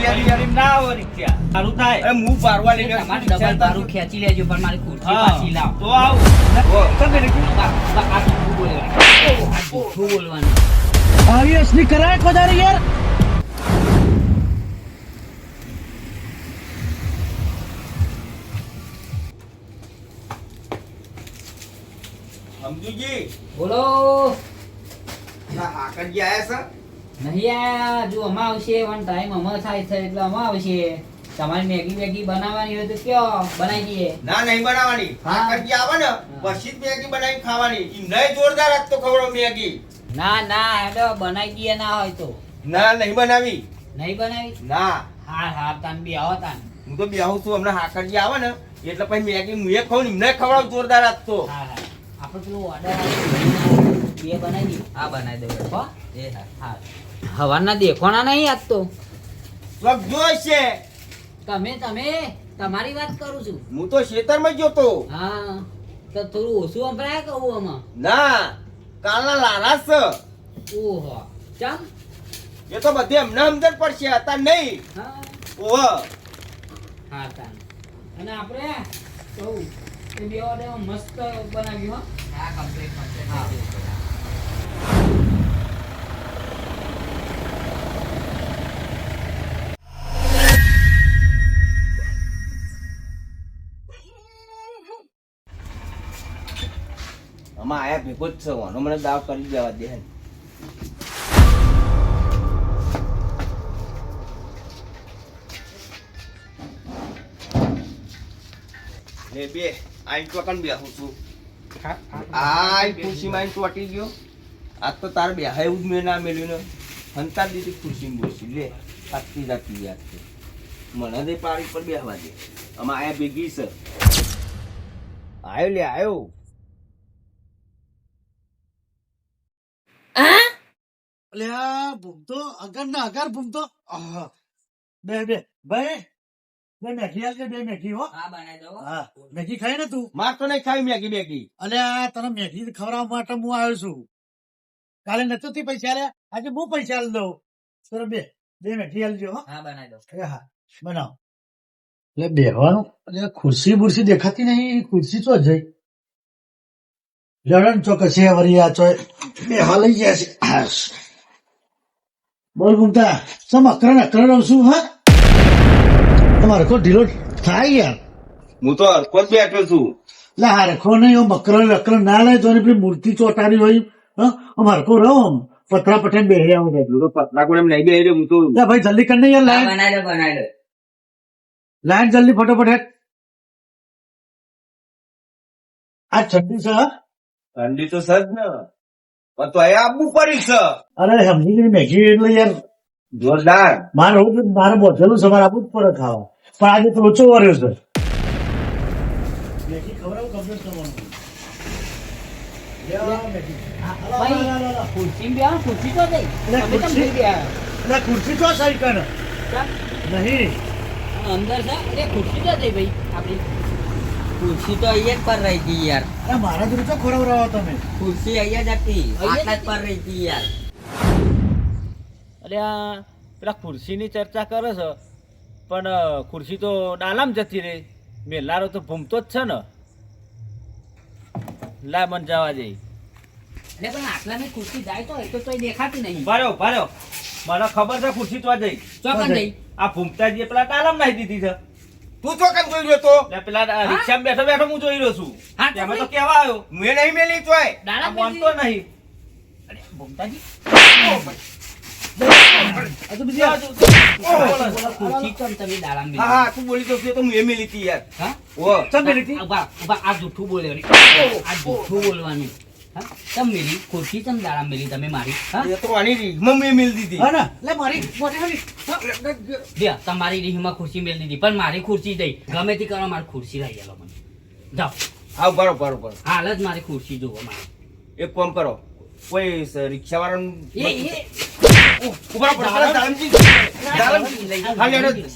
ના આવો રિક્ષા સારું થાય. હું પારવા લઈને તમારે ડબલ ભાડું ખેંચી લેજો પણ મારી ખુરશી પાછી લાવો. તો આવું આ જૂઠું બોલવાનું. આવી અસલી કરાય કોદારી યાર. સમજુજી બોલો. હાકરજી આયા નહીં આયા. જો અમા આવશે વન ટાઈમ અમા થાય છે એટલે અમા આવશે. તમારે મેગી વેગી બનાવવાની હોય તો કયો બનાવી દઈએ. ના નહીં બનાવવાની. હાકરજી આવે ને પછી જ મેગી બનાવીને ખાવાની. ઈ નહીં જોરદાર આજ તો ખવડાવ મેગી. ના ના હેડો બનાવી દઈએ. ના હોય તો ના નહીં બનાવી. નહીં બનાવી. ના હા હા તાન બી આવો તાન. હું તો બેહું છું. હમણાં હાકરજી આવે ને એટલે પછી મેગી હું એ ખાઉં ને એમને ખવડાવ જોરદાર આજ તો. હા હા આપણે પેલું ઓર્ડર બે બનાવી દઈએ. હા બનાવી દઉં હો. એ હા હા હવાના દેખવાના નહીં આજ તો. પગ જોઈશે. તમે તમારી વાત કરું છું. હું તો ખેતરમાં ગયો તો. હા તો થોડું ઓછું સંભળાય કહું આમાં. ના કાલના લાલા છે. ઓહો ચાલ. એ તો બધે એમને સમજણ પડશે અત્યારે નહીં. હા ઓહો હા તાન. અને આપણે કહું એ બે ઓર્ડર મસ્ત બનાવ્યું હો. હા કમ્પ્લીટ હા. આમાં આયા ભેગો જ છે. વાનો મને દાવ કરી દેવા દે. લે બે આઈ તો કન બેહું છું. આઈ ખુશીમાં આઈ ચોટી ગયો. આજ તો તાર બેહા એવું જ મેં ના મેલ્યું ને હંતા દીધી ખુશી બોસી. લે સાચી જાતી યાદ છે. મને દે પારી પર બેહવા દે. આમાં આયા ભેગી છે. આયો લે આયો. અલ્યા ભૂમતો અગર ના અગર ભૂમતો. બે ભાઈ બે મેગી આલ કે બે મેગી હો. હા બનાવી દો. હા મેગી ખાઈ ને તું. માર તો નહીં ખાવી મેગી બેગી. અલ્યા તને મેગી ખવડાવવા માટે હું આવ્યો છું. કાલે નતું તી પૈસા લે આજે હું પૈસા આલ દઉં. સર બે મેગી આલજો હો. હા બનાવી દો. હા બનાવ. એટલે બેહવાનું એટલે ખુરશી બુરશી દેખાતી નહીં. ખુરશી ચો જઈ લડન ચો કશે વરી આ ચો બેહવા લઈ ગયા છે. બોલ ઘૂમતા સમ અકરણ અકરણ શું હા તમારે કો ઢીલો થાય યાર. હું તો હરખો જ બેઠો છું. એટલે હારખો નહીં મકરણ અકરણ ના લે તો પેલી મૂર્તિ ચોટાડી હોય. હા અમારકો રહો પતરા પઠાણ બે આવું હું તો પતલા કોણ એમ નહીં બે હું તો ભાઈ જલ્દી કરી યાર હા લાઈન બનાવી દો. લાઈન જલ્દી ફટોફટ હેઠ. આ ઠંડી છે હા. ઠંડી તો સજ ને પણ તો અહીંયા આપવું પડી છે. અરે સમજી ગઈ મેગી એટલે યાર જોરદાર. મારે બોધેલું છે મારે આપવું જ પડે ખાવા. પણ આજે તો ઓછો વર્યો છે. મેગી ખવડાવું કમ્પ્લીટ કરવાનું. ભાઈ ખુરશી બે ખુરશી તો દઈ. એટલે તમે કેમ ખુરશી? લઈ ગયા? એટલે ખુરશી તો સહી કર ચાલ. નહીં અંદર છે એટલે ખુરશી તો દઈ ભાઈ આપણી. ખુરશી તો અહીંયા જ પર રહી હતી યાર. અરે મારા જોડે તો ખવડાવો તમે. ખુરશી અહીંયા જ હતી. આટલા જ પર રહી હતી યાર. અલ્યા પેલા ખુરશીની ચર્ચા કરે છે પણ ખુરશી તો ડાલામ જતી રહી. મેલારો તો ભૂમતો જ છે ને. લા મન જવા દે. એટલે પણ આટલાની ખુરશી જાય તો એ તો તોય દેખાતી નહીં. ઉભા રહ્યો. મને ખબર છે ખુરશી તો જઈ. ચોકન જઈ. આ ભૂમતાજીએ પેલા ડાલામ નાખી દીધી છે. તું તો કેમ જોઈ રહ્યો તો? એટલે પેલા રિક્ષામાં બેઠો બેઠો હું જોઈ રહ્યો છું. હા, તેમાં તો તો કેવા આવ્યો મેં નહીં મેલી તોય. આ દાડા માનતો નહીં. અરે ભૂમતાજી ખુરશી કેમ તમે દાડામાં મેલી? હા તું બોલી તો છે તો મેં મેલી હતી યાર. હા? ઓ ચમ મેલી હતી? ઉભા, આ જૂઠું બોલ્યો રે. આ જૂઠું બોલવાનું. હા? તમ મેલી ખુરશી તમ દાડા મેલી તમે મારી. હા? એ તો આની રીંગમાં મેં મેલી દીધી. હા ને લે મારી મોટી હાલી. બે તમારી રીહમાં ખુરશી મેલી દીધી પણ મારી ખુરશી દઈ. ગમે તે કરો મારી ખુરશી લઈ આલો મને. જાઓ. આવ બરોબર. હાલ જ મારી ખુરશી જોવો મારી. એક કામ કરો કોઈ રિક્ષા એ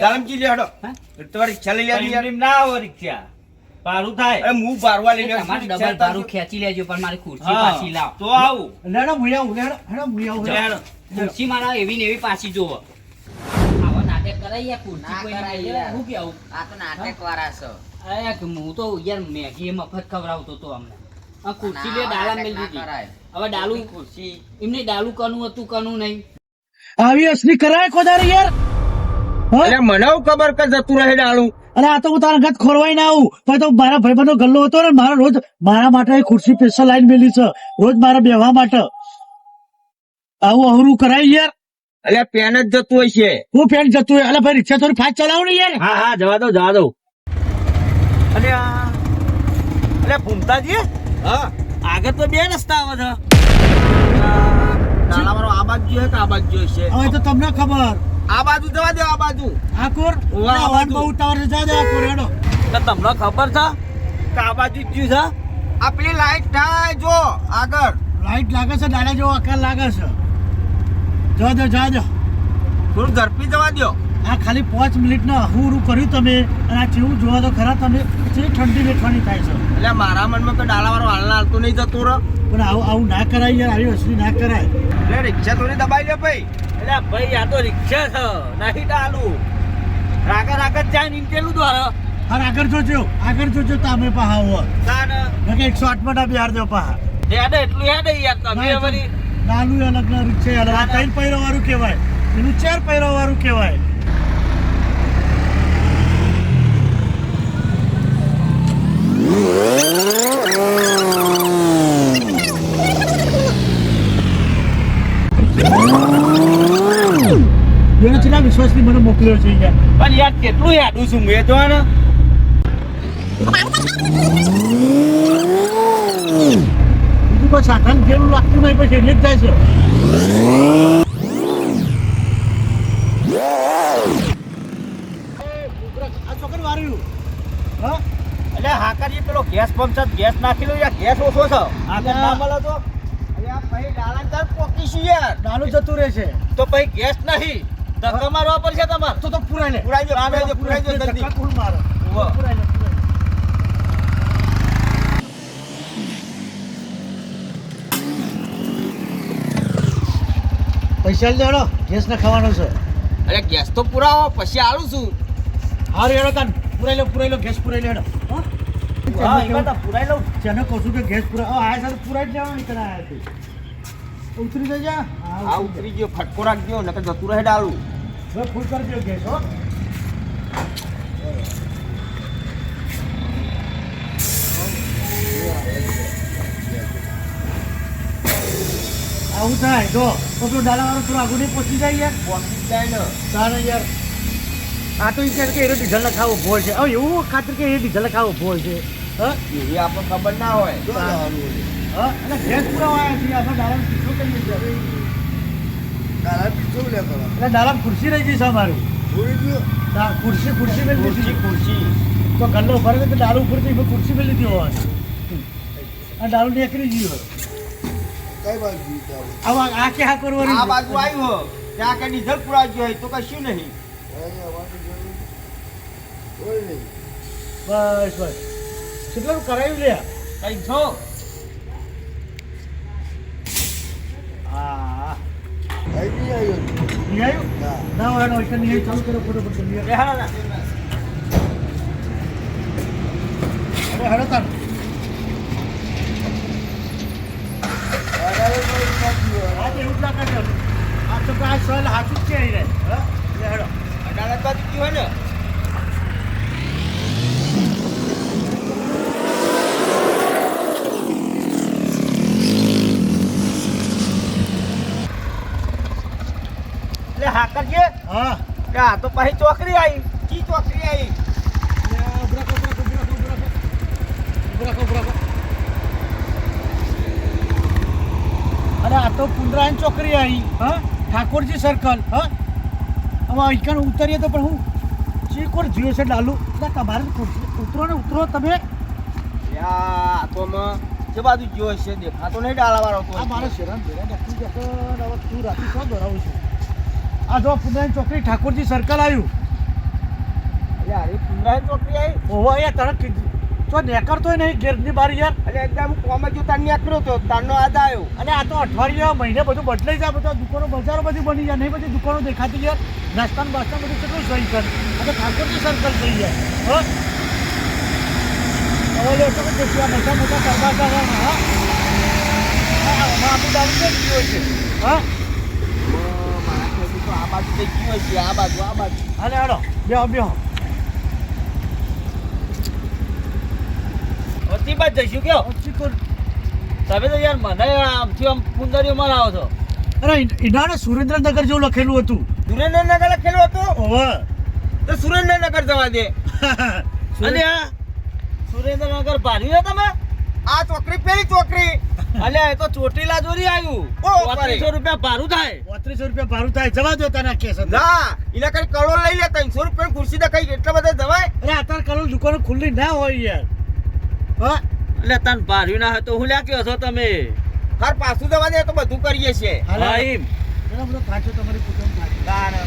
દાલમજી લે હડો. હા? તમારી રિક્ષા લઈ લેવાની યાર. એમ ના આવો રિક્ષા ભાડું થાય. અરે હું બારવા લઈને તમારે ડબલ ભાડું ખેંચી લેજો પણ મારી ખુરશી હા, પાછી લાવો. તો આવું. લેડો મુયા લેડો હેડો મુયા ચાલો. ખુરશી મારા એવી ને એવી પાછી જોવો. આવો નાટક કરાઈ યાર ખુરશી ના કોઈ કરાય નહીં. યાર. હું કેવું આ તો નાટકવાળા છે. અરે કે હું તો યાર મેગી મફત ખવડાવતો તો અમને આ ખુરશી લે ના, ડાલા નાટક મેલ ના દીધી કરાય. હવે ડાલું ખુરશી એમને ડાલું કનું હતું કનું નહીં આવી અસલી કરાય કોદારી યાર હા? એટલે મને હું ખબર કે જતું રહે ડાળું. અરે આ તો હું તારા ઘર ખોરવાઈ ના આવું પણ તો મારા ભાઈબંધનો ગલ્લો હતો ને મારા રોજ મારા માટે એ ખુરશી સ્પેશિયલ લાઈન મેલી છે રોજ મારા બેહવા માટે આવું અવરું કરાય યાર એટલે પેન જ જતું હોય છે. હું ફેન જતું હોય અલે ભાઈ રિક્ષા થોડી ફાસ્ટ ચલાવો ને યાર હા હા જવા દો અને ભૂમતાજી હા આગળ તો બે રસ્તા આવે છે ડાલાવાળો આ બાજુ જોઈએ કે આ બાજુ જોઈએ છે? હવે તો તમને ખબર આ બાજુ જવા દો, આ બાજુ. આ કોર વાહ, આ વાન બાજુ. બહુ ઉતાવળ છે જા દે આ કોર હેડો તો તમને ખબર છે કે આ બાજુ જ જ્યું આ પેલી લાઈટ થાય જો આગળ. લાઈટ લાગે છે દાડા જેવો આકાર લાગે છે જા દો થોડું ઝડપી જવા દો. આ ખાલી 5 મિનિટનો અહુરું કર્યું તમે અને આ જેવું જોવા તો ખરા તમે જે ઠંડી વેઠવાની થાય છે એટલે મારા મનમાં કે ડાલાવાળો હાલના હાલતું નહીં જતું રહે. પણ આવું ના કરાય યાર આવી અસલી ના કરાય એટલે રિક્ષા થોડી દબાઈ લે ભાઈ. એટલે ભાઈ આ તો રિક્ષા છે નહીં ડાલું રાગા ચાઈ નીમ પેલું દ્વારા અને આગળ જોજો તમે પહા આવો તાન કે 108 માં બિહાર દો પહા હેડે એટલું હેડે યાર તમે વળી નાનું અલગ ના રિક્ષા અલગ આ 3 પૈરો વાળું કહેવાય એનું 4 પૈરો વાળું કહેવાય જેને ચેલા વિશ્વાસથી મને મોકલ્યો છે યાર પણ યાર કેટલું હેડું છું મેં જો ને બીજું કોઈ સાધન જેવું લાગતું નહીં પછી એટલે જ જાય છે આ છોકરી વાર્યું હા એટલે હાકાજી પેલો ગેસ પંપ છે ગેસ નાખી લો યાર ગેસ ઓછો છે આગળ ના મળે તો એટલે આ ભાઈ ડાલા તાર પોકીશું યાર. નાનું જતું રહે છે તો પછી ગેસ નહીં ધક્કા મારવા પડશે તમારે તો પુરાય લે પુરાઈ દો, પુરાઈ દો જલ્દી. ધક્કા કોણ મારે ઉભો. પુરાય લે પૈસા લેડો ગેસ ના ખાવાનો છે અરે ગેસ તો પુરાવો પછી આલું છું. હારું હેડો તાન પુરાઈ લો ગેસ પુરાઈ લેડો હા હા એમાં તો પુરાઈ લઉં જેને કહું છું કે ગેસ પુરા આ સાથે પુરાઈ જ લેવાનું નીકળે આયા છે ઉતરી જજા આ ઉતરી ગયો, ફટકો રાખજો નકર જતું રહે ડાળું. હવે ફૂલ કરી દો ગેસ હો આવું થાય જો પેલું ડાલાવાળો થોડું આગળ નહીં પહોંચી જાય યાર પહોંચી જાય ને. તારે યાર આ તો વિચાર કે એનો ડીઝલ નખાવો ભોળ છે હવે એવું ખાતર કે એ ડીઝલ નખાવો ભોળ છે હા એવી આપણને ખબર ના હોય. હા અને ગેસ પૂરા વાયા છે આપણે ડાલામાં પીછો કરીએ છીએ એટલે ડાલામાં ખુરશી રહી ગઈ છે અમારી ખુરશી મેં લીધી ખુરશી તો ગલ્લો ભરે તો ડાળું ઉપર થી ખુરશી મેં લીધી હોય આ ડાળું નીકળી ગયું હવે આ કે હા કરવાની આ બાજુ આવ્યું ત્યાં કે ડીઝલ પુરાવ્યું હોય તો કશું નહીં. બસ કેટલું કરાવ્યું લે કઈ છો હા નહીં આવ્યું ના હોય નહીં આવ્યું ચાલુ કરો ફોટો નહીં બેહાડો ના હવે હેડો તાર આ તો એવું જ લાગે છે આ તો આ સવાલ હાથું જ છે અહીં રે હા લે હેડો અડાલત બાજુ ગયું હોય ને. એટલે હાકરજી હા કે આ તો પછી ચોકડી આવી કી ચોકડી આવી. અને આ તો પુંડરાયણ ચોકડી આવી હા ઠાકોરજી સર્કલ હા હવે અહીંકાન ઉતરીએ તો પણ હું ચીકોર જીઓ છે ડાલુ એટલે તમારે ઉતરો ને ઉતરો તમે યા તો માં જે બાજુ ગયો છે દેખાતો નહીં ડાલાવાળો તો. આ મારો શેરાન ભેરા નક્કી જતો હવે તું રાતે શું દોરાવું છું આ જો પુંડરાયણ ચોકડી ઠાકોરજી સર્કલ આવ્યું એટલે અરે પુનરાય ચોકડી આવી. ઓહો અહીંયા તરત કીધું તો નેકરતોય નહીં ઘેરની બહાર યાર. અને એકદમ કોમ જ તાર નીકળ્યો તો તારનો આદ આવ્યો. અને આ તો અઠવાડિયા મહિને બધું બદલાઈ જાય, બધા દુકાનો બજારો બધી બની જાય, નહીં બધી દુકાનો દેખાતી યાર. નાસ્તાનું બાસ્તા બધું કેટલું સહી કર. આ તો ઠાકોરજી સર્કલ થઈ જાય. હવે લે તો દેખ્યા મોટા મોટા કરવાતા છે. આપણું દારૂ કેમ પીવો છે? મારા ખ્યાલથી તો આ બાજુ થઈ ગયું હશે, આ બાજુ. હાલે હાલો બેહો. વસ્તી બાદ જઈશું કયો ચીકર. તમે તો યાર મને આમથી આમ પુંદરીઓમાં લાવો છો. અરે ઈનાને સુરેન્દ્રનગર જેવું લખેલું હતું. સુરેન્દ્રનગર લખેલું હતું ઓવે. તો સુરેન્દ્રનગર જવા દે. અને આ સુરેન્દ્રનગર ભાર્યું તમે આ ચોકરી પેલી ચોકરી. અલ્યા એ તો ચોટીલા જોરી આવ્યું. ઓ, 3500 રૂપિયા ભાડું થાય. 3500 રૂપિયા ભાડું થાય. જવા દો તને કેસ. ના એના કઈ કરોડ લઈ લે. 300 રૂપિયા ખુરશી દેખાઈ એટલા બધા જવાય. અરે અત્યારે કરોડ દુકાનો ખુલ્લી ના હોય યાર. હા એટલે તને ભાર્યું ના હોય તો હું લ્યા કયો છો તમે? હાર પાછું જવા દે તો બધું કરીએ છીએ. હા એમ. ઘણા બધો ખાંચો તમારી કુટુંબ ખાંચો.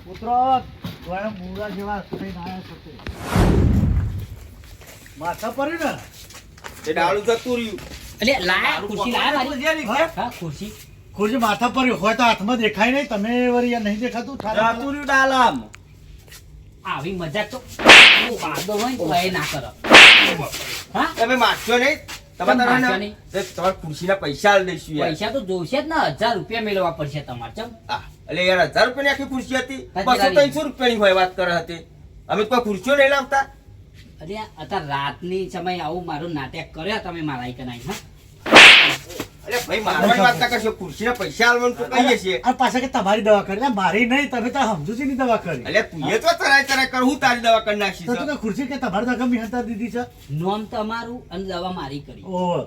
પુત્રો સ્વયં મૂળા જેવા થઈને આયા છો. માથા પડ્યું ને તે ડાળું જતું રહ્યું. એટલે લાયા ખુરશી લાયા મારી. હા? હા ખુરશી. ખુરશી માથા પડ્યું હોય તો હાથમાં દેખાય નહીં. તમે વળી યાર નહીં દેખાતું. જાતુર્યું ડાલામ. આવી મજાક તો બાદો હોય તો એ ના કરો. હા તમે મારશો નહીં. કેમ મારશો તમારે નહીં? તમારે ખુરશીના પૈસા આલી દઈશું યાર. પૈસા તો જોઈશે જ ને. 1000 રૂપિયા મેળવવા પડશે તમારે. ચમ આ, એટલે યાર 1000 રૂપિયાની આખી ખુરશી હતી. સાચી 200-300 રૂપિયાની હોય વાત કરે હતી. અમે તો કોઈ ખુરશીઓ નહીં લાવતા. અરે અત્યારે રાતની સમય આવું મારું નાટક કર્યા તમે મારા ઈ કનાઈ. હા એટલે ભાઈ મારવાની વાત ના કરશો. ખુરશીના પૈસા આલવાનું તો કહીએ છીએ. આ પાછા કે તમારી દવા કરી. એટલે મારી નહીં, તમે તો સમજુ ની દવા કરી. એટલે તું એ તો ચરાય કર. હું તારી દવા કરી નાખીશ. તો તું ખુરશી કે તમારી દવા ગમી હતા દીધી છે. નોમ તમારું અને દવા મારી કરી. ઓહો.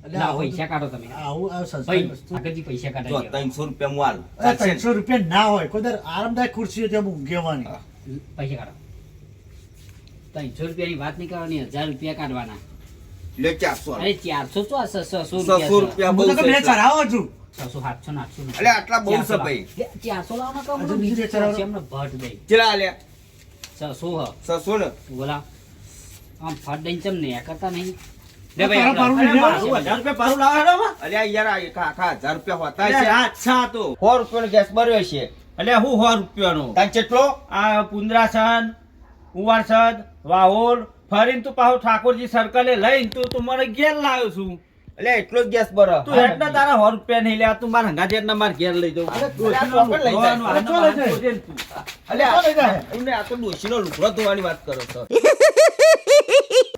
એટલે લાવો, આવું પૈસા કાઢો તમે. આવું આ ભાઈ સંસ્થા વસ્તુ. આગળથી પૈસા જો કાઢો. 300 રૂપિયા હું આલું. 300 રૂપિયા ના હોય. કોઈ દર આરામદાયક ખુરશી હોય ત્યાં ઊંઘવાની. પૈસા કાઢો. 300 રૂપિયાની વાત નહીં કરવાની. 1000 રૂપિયા કાઢવાના. લે 400 અરે 400 તો આ 600 600 રૂપિયા બહુ હું તો છે. બે ચરાવો છું. 600 700 800 એટલે આટલા બહુ છે ભાઈ. 400 લાવો ને કામ હજુ બીજું બે ચરાવો. એમને ભટ દઈ. ચલા આલ્યા 600 600 ને. બોલા આમ ફટ દઈને ચમ ને કરતા નહીં. લે તારા પારું ભાઈ નહીં મારું 1000 રૂપિયા ભાડું લાવે હેડો માં. અલ્યા યાર આ એક આખા 1000 રૂપિયા હોતા અલ્યા છે. આ છા તો 100 રૂપિયાનો ગેસ ભર્યો છે. એટલે હું 100 રૂપિયાનો તાન કેટલો? આ પુંદરાસન ઉવારસદ વાહોર ફરીને તું પાછું ઠાકોરજી સર્કલે લઈને તું મને ઘેર લાવ્યો છું. એટલે એટલો જ ગેસ ભરો. તું હેડના તારા 100 રૂપિયા નહીં લે. તું મારા હંગા જેટના માર ઘેર લઈ જાઉં. અરે ડોશીનો લુગડો લઈ જાય. ધોવાનું, આના અરે બહાર ધોજે ને તું. અલ્યા લઈ જાય. એમને આ તો ડોશીનો લુગડો ધોવાની વાત કરો છો.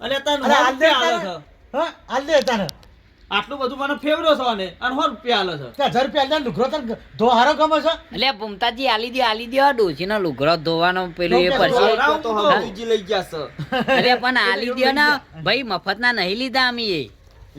અલ્યા તાર અરે 100 હાલ દે રૂપિયા આલે તારે. છે. હા હાલ દે તારે. આટલું બધું મને ફેવરો છો અને 100 રૂપિયા આલે છે. ત્યાં 1000 રૂપિયા આલ્યા લુગરો તાર ધો હારો ગમે છે. એટલે ભૂમતાજી આલી દો ડોશીનો લુગડો ધોવાનો પેલું એ ધો પડશે. આ તો હવે બીજી લઈ ગયા છે. અરે પણ આલી દો ને ભાઈ, મફતના નહીં લીધા અમે એ.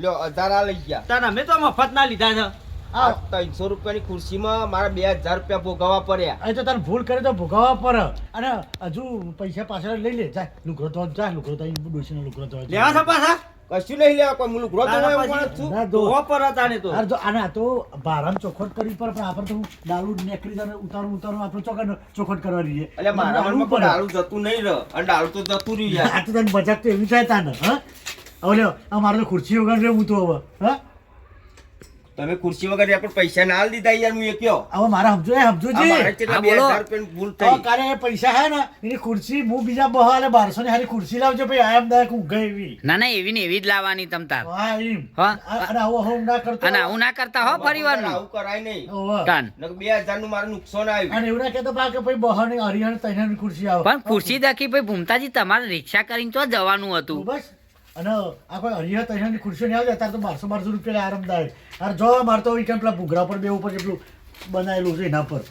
લ્યો 1000 આ લઈ ગયા. તાર અમે તો મફત ના લીધા છે. આ 300 રૂપિયાની ખુરશીમાં મારા 2000 રૂપિયા ભોગવવા પડ્યા. અહીં તો તારે ભૂલ કરે તો ભોગવવા પડે. અને હજુ પૈસા પાછળ લઈ લે. જાય લુગરો ધો. જાય લુગરો ધો. ડોશીનો લુગરો ધો. લેવા છે પાછા? કશું નહીં લેવા. કોઈ હું લુગડો તારા ધોવા એવું પછી માણસ છું. ના ધો. ધોવા પર હતા ને તો. અરે જો આને આ તો ભારામ ચોખવટ કરવી પડે. પણ આપણે તો હું ડાળું નીકળી જાય ઉતારું આપણે ચોખવટ કરવા રહીએ. એટલે મારા મનમાં કોઈ ડાળું જતું નહીં રહે. અને ડાળું તો જતું રહ્યું યાર. આ તો તને મજાક તો એવી થાય તાને. હા હવે લ્યો અમારે તો ખુરશી વગર હું તો હવે. હા તમે ખુરશી વગર આપણે પૈસા ના આલી દીધા યાર. હું એ કયો હવે મારે સમજો આ સમજુજી. મારે કેટલા હા, બોલો. 2000 રૂપિયાની ભૂલ હવે થઈ. કાલે એ પૈસા હે ને એની ખુરશી હું બીજા બહાલે 1200 ની હારી ખુરશી લાવજો ભાઈ. આરામદાયક ઊંઘ એવી. ના ના એવી ને એવી જ લાવવાની તમ તાર. હા એમ. હા. અને આવો હું ના કરતો. અને આવું ના કરતા હો પરિવારનું. આવું કરાય નહીં. ઓવે. કાન. નકર 2000 નું મારું નુકસાન આવ્યું. અને એવું ના કહેતો બા કે ભાઈ બહાને હરિયાણ તૈયાર ખુરશી આવે. પણ ખુરશી દખી ભાઈ ભૂમતાજી તમારે રિક્ષા કરીને તો જવાનું તો હતું. બસ. અને આ કોઈ હરિયાણ તૈયાર ખુરશીઓ નહીં આવે ત્યારે તો 1200 રૂપિયા આરામદાયક. અરે જો મારે તો વીકેન્ડ પેલા ભૂગરા પર બે ઉપર જેટલું બનાવેલું છે એના પર.